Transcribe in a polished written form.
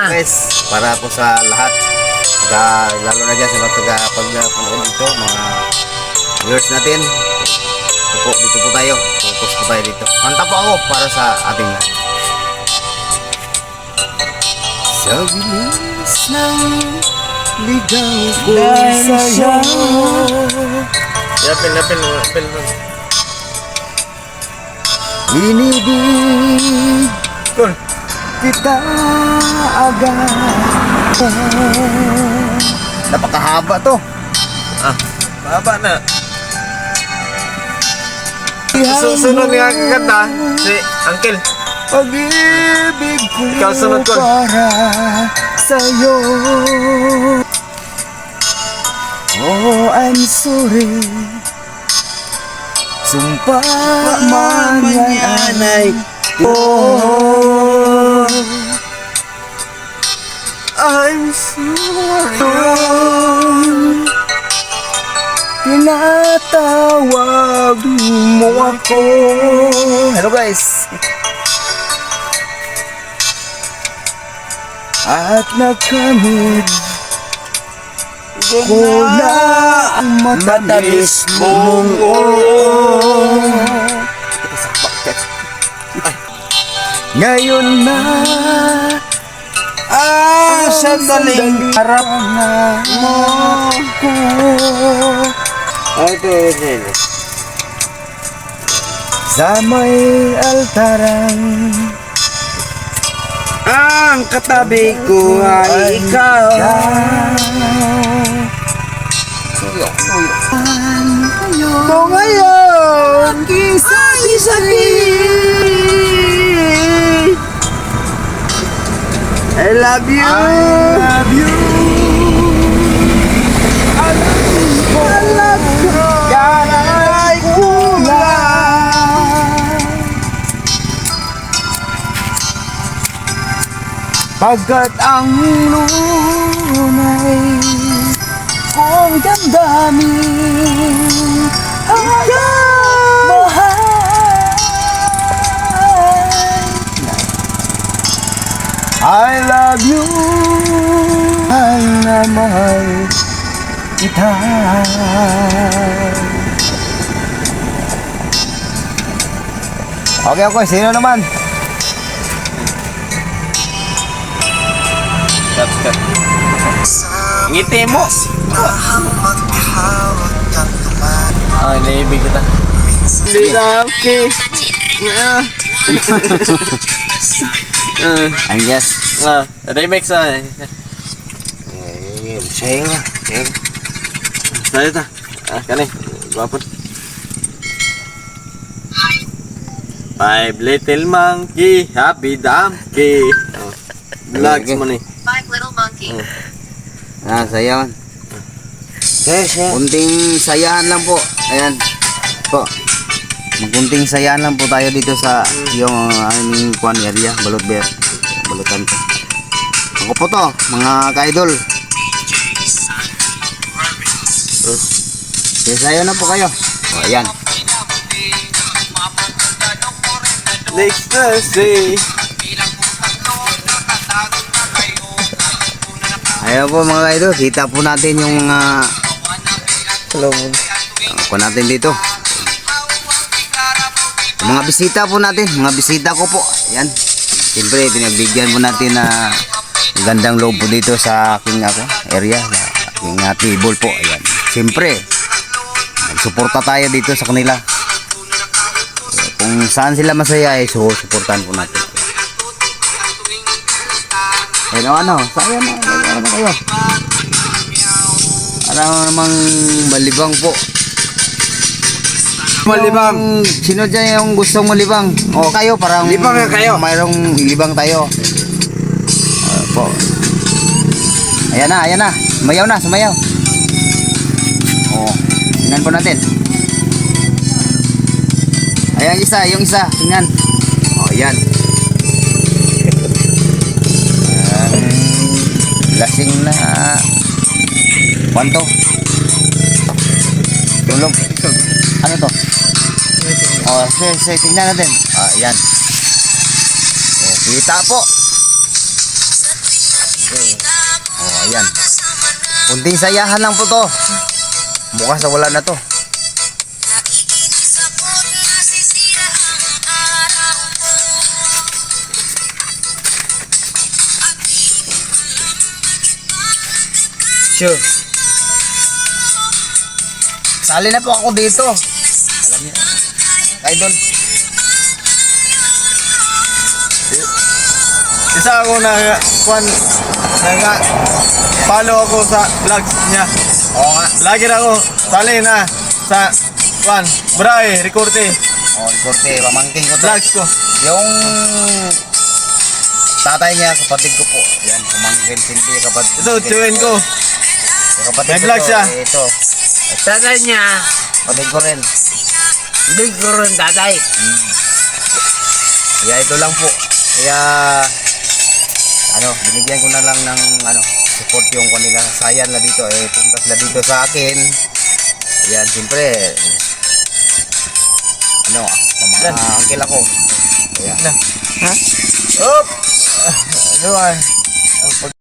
guys, para po sa lahat. Lalo na dyan sa mga pag-panood dito, mga viewers natin. Dito po tayo. Focus po tayo dito. Kanta po ako para sa ating lahat. Sa bilis ng ligaw ko sa'yo. Lapin. Inibig kita agad. Napakahaba to. Mahaba na. Susunod nga kakanta si Uncle. Pag-ibig ko Ikaw sunod ko. para sa'yo. Oh, I'm sorry. Sumpa man yan ay oh, I'm sorry. Tinatawag mo ako. Hello guys. At nakamit ko na ang matamis mong ngayon na sandaling harap mo ko. Sa may altarang Ang katabi ko ay ikaw. Kung ngayon kisay-sakit, I love you. Alam ko yan ay kulang. Pagkat ang lunay kong damdamin hanggang mahal. I love you, mahal na mahal kita. Okay, sino naman? Cut. Ngiti mo. Naibig kita. Hindi na okay. Ang yes. Remix na. Sayang nga. Tayo ta. Kani. Guwapon. Five little monkey, happy donkey. Vlogs mo ni. Five little monkey. Sayawan. Kunting sayahan lang po. Ayan. Po. Magkunting sayahan lang po tayo dito sa yung aming kuan area, balutan po. Ako po to, mga ka-idol. Sayaw na po kayo. O, ayan. Next Thursday. Ayan po mga ka-idol, kita po natin yung mga kuan natin dito. Mga bisita po natin, mga bisita ko po. Ayan. Siyempre, pinagbigyan po natin na gandang loob po dito sa aking area, sa aking table po. Ayan. Siyempre, magsuporta tayo dito sa kanila. Kung saan sila masaya, suportahan po natin. Ayan, sayang na kayo. Parang namang malibang po. Malibang. Sino dyan yung gustong malibang? O kayo, parang Libang na kayo. mayroong libang tayo. Po. Ayan na. Sumayaw. O, tingnan po natin. Ayan, yung isa. Tingnan. O, ayan. Lasing na. Kwanto? Tulog. Ano to? Tingnan natin. Yan. Kita po. Ayan. Kunting sayahan lang po to. Bukas na wala na to. Sure. Sali na po ako dito. Alam niyo. Idol. Isa ako na follow ako sa vlogs niya. Oo nga. Lagi na ako sali na sa Bray, Ricorte, Korte, pamangkin ko to. vlogs ko. Yung tatay niya, kapatid ko po. Yan, pamangkin, hindi kapatid. Ito, tiyuhin ko. Yung kapatid May ko vlog to, siya. Ito, Tatay niya, kapatid ko rin. hindi ko rin tatay. Kaya ito lang po. Kaya, binigyan ko na lang ng, support yung kanila. Sayan na dito, punta sila dito sa akin. Ayan, siyempre, mga uncle ako. Ayan. Ha? Op! Ano ay?